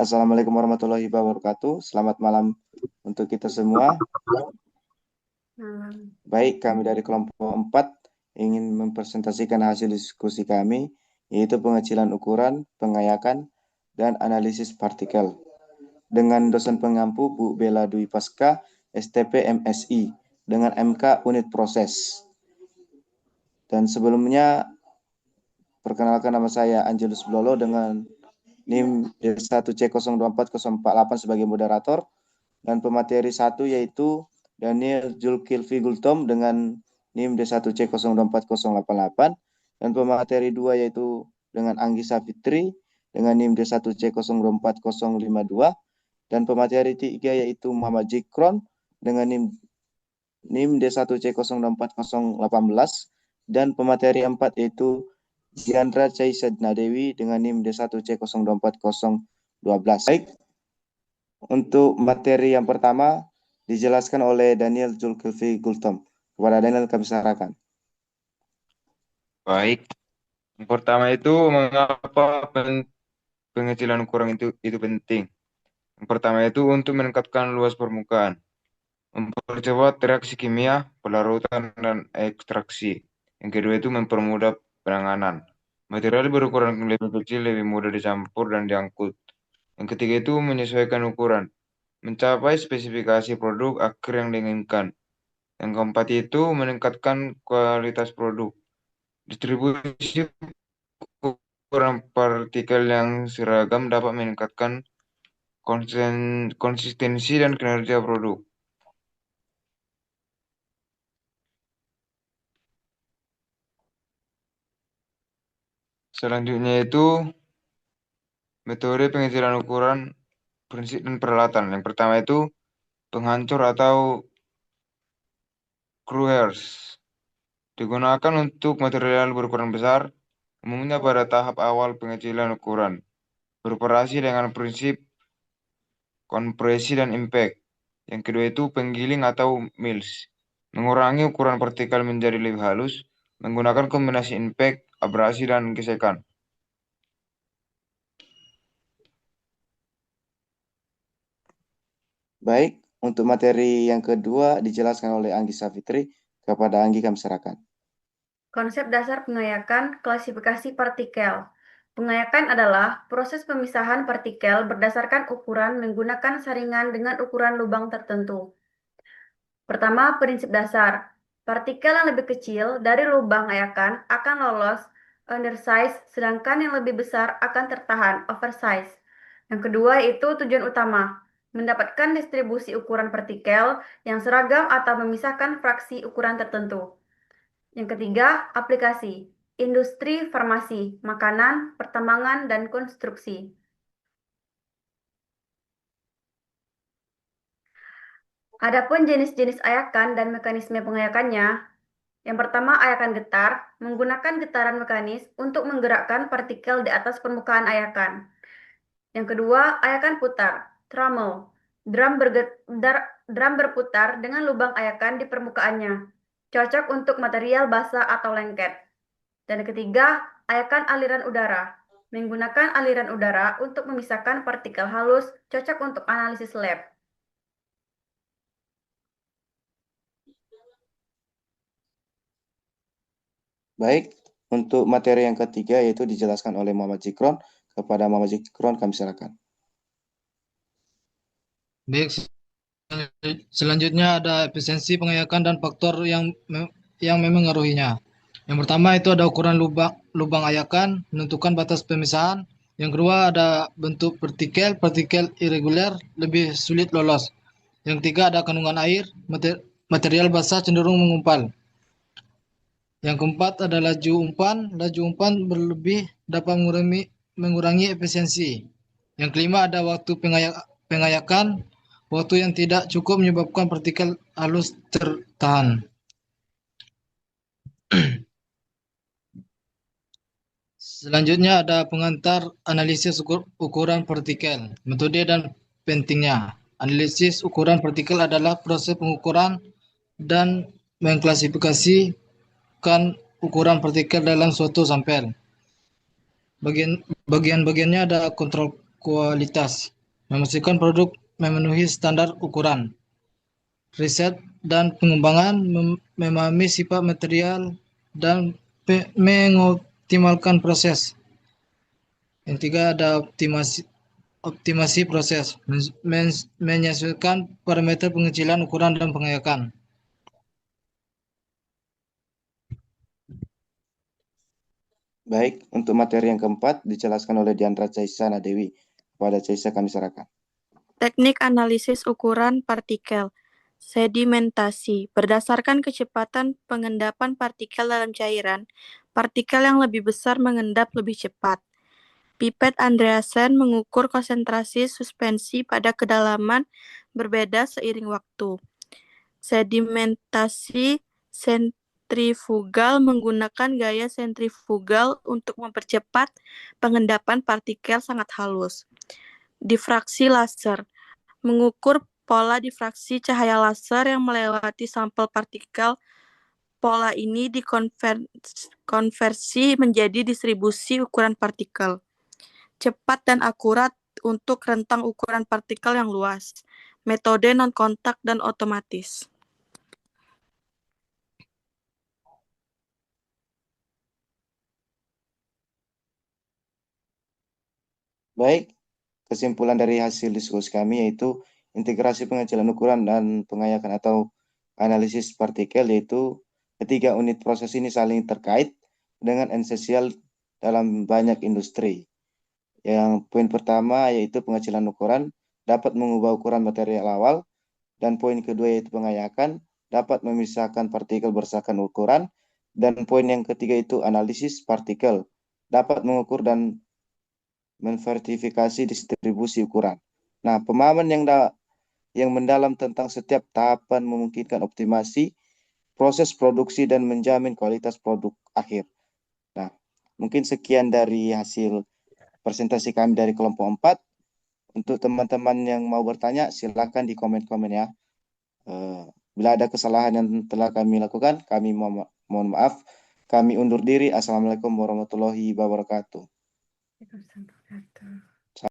Assalamualaikum warahmatullahi wabarakatuh. Selamat malam untuk kita semua. Baik, kami dari kelompok 4 ingin mempresentasikan hasil diskusi kami, yaitu pengecilan ukuran, pengayakan, dan analisis partikel. Dengan dosen pengampu Bu Bella Dwi Pasca, STP MSI, dengan MK Unit Proses. Dan sebelumnya, perkenalkan nama saya Angelus Blolo dengan NIM D1C024048 sebagai moderator, dan pemateri 1 yaitu Daniel Zulkifli Gultom dengan NIM D1C024088, dan pemateri 2 yaitu dengan Anggi Safitri dengan NIM D1C024052, dan pemateri 3 yaitu Muhammad Jikron dengan NIM D1C024018, dan pemateri 4 yaitu Diandra Caisadna Dewi dengan NIM D1C024012. Baik, untuk materi yang pertama dijelaskan oleh Daniel Zulkifli Gultom. Kepada Daniel kami sarankan. Baik, yang pertama itu mengapa pengecilan ukuran itu penting. Yang pertama itu untuk meningkatkan luas permukaan, mempercepat reaksi kimia, pelarutan, dan ekstraksi. Yang kedua itu mempermudah penanganan. Material berukuran lebih kecil lebih mudah dicampur dan diangkut. Yang ketiga itu menyesuaikan ukuran, mencapai spesifikasi produk akhir yang diinginkan. Yang keempat itu meningkatkan kualitas produk. Distribusi ukuran partikel yang seragam dapat meningkatkan konsistensi dan kinerja produk. Selanjutnya itu metode pengecilan ukuran, prinsip dan peralatan. Yang pertama itu penghancur atau crushers. Digunakan untuk material berukuran besar, umumnya pada tahap awal pengecilan ukuran. Beroperasi dengan prinsip kompresi dan impact. Yang kedua itu penggiling atau mills. Mengurangi ukuran partikel menjadi lebih halus, menggunakan kombinasi impact, abrasi, dan gesekan. Baik, untuk materi yang kedua dijelaskan oleh Anggi Safitri. Kepada Anggi kami serahkan. Konsep dasar pengayakan klasifikasi partikel. Pengayakan adalah proses pemisahan partikel berdasarkan ukuran menggunakan saringan dengan ukuran lubang tertentu. Pertama, prinsip dasar. Partikel yang lebih kecil dari lubang ayakan akan lolos undersize, sedangkan yang lebih besar akan tertahan oversize. Yang kedua itu tujuan utama, mendapatkan distribusi ukuran partikel yang seragam atau memisahkan fraksi ukuran tertentu. Yang ketiga, aplikasi, industri farmasi, makanan, pertambangan, dan konstruksi. Adapun jenis-jenis ayakan dan mekanisme pengayakannya, yang pertama, ayakan getar, menggunakan getaran mekanis untuk menggerakkan partikel di atas permukaan ayakan. Yang kedua, ayakan putar, trommel, drum berputar dengan lubang ayakan di permukaannya, cocok untuk material basah atau lengket. Dan ketiga, ayakan aliran udara, menggunakan aliran udara untuk memisahkan partikel halus, cocok untuk analisis lab. Baik, untuk materi yang ketiga yaitu dijelaskan oleh Muhammad Jikron. Kepada Muhammad Jikron kami serahkan. Baik, selanjutnya ada efisiensi pengayakan dan faktor yang memengaruhinya. Yang pertama itu ada ukuran lubang ayakan, menentukan batas pemisahan. Yang kedua ada bentuk partikel irregular lebih sulit lolos. Yang ketiga ada kandungan air, material basah cenderung mengumpal. Yang keempat ada laju umpan berlebih dapat mengurangi efisiensi. Yang kelima ada waktu pengayakan, waktu yang tidak cukup menyebabkan partikel halus tertahan. Selanjutnya ada pengantar analisis ukuran partikel, metode dan pentingnya. Analisis ukuran partikel adalah proses pengukuran dan mengklasifikasikan ukuran partikel dalam suatu sampel. Bagian-bagiannya ada kualitas, memastikan produk memenuhi standar ukuran. Riset dan pengembangan memahami sifat material dan mengoptimalkan proses. Yang tiga ada optimasi proses, menyesuaikan parameter pengecilan, ukuran, dan pengayakan. Baik, untuk materi yang keempat dijelaskan oleh Diandra Caisa Nadewi. Kepada Caisa kami serahkan. Teknik analisis ukuran partikel. Sedimentasi. Berdasarkan kecepatan pengendapan partikel dalam cairan, partikel yang lebih besar mengendap lebih cepat. Pipet Andreasen mengukur konsentrasi suspensi pada kedalaman berbeda seiring waktu. Sedimentasi sentrifugal menggunakan gaya sentrifugal untuk mempercepat pengendapan partikel sangat halus. Difraksi laser mengukur pola difraksi cahaya laser yang melewati sampel partikel. Pola ini dikonversi menjadi distribusi ukuran partikel. Cepat dan akurat untuk rentang ukuran partikel yang luas. Metode non-kontak dan otomatis. Baik, kesimpulan dari hasil diskusi kami yaitu integrasi pengecilan ukuran dan pengayakan atau analisis partikel, yaitu ketiga unit proses ini saling terkait dengan esensial dalam banyak industri. Yang poin pertama yaitu pengecilan ukuran dapat mengubah ukuran material awal, dan poin kedua yaitu pengayakan dapat memisahkan partikel berdasarkan ukuran, dan poin yang ketiga itu analisis partikel dapat mengukur dan menvertifikasi distribusi ukuran. Nah, pemahaman yang mendalam tentang setiap tahapan memungkinkan optimasi proses produksi dan menjamin kualitas produk akhir. Nah, mungkin sekian dari hasil presentasi kami dari kelompok 4. Untuk teman-teman yang mau bertanya, silakan di komen-komen ya. Bila ada kesalahan yang telah kami lakukan, kami mohon maaf. Kami undur diri. Assalamualaikum warahmatullahi wabarakatuh. Waalaikumsalam warahmatullahi wabarakatuh.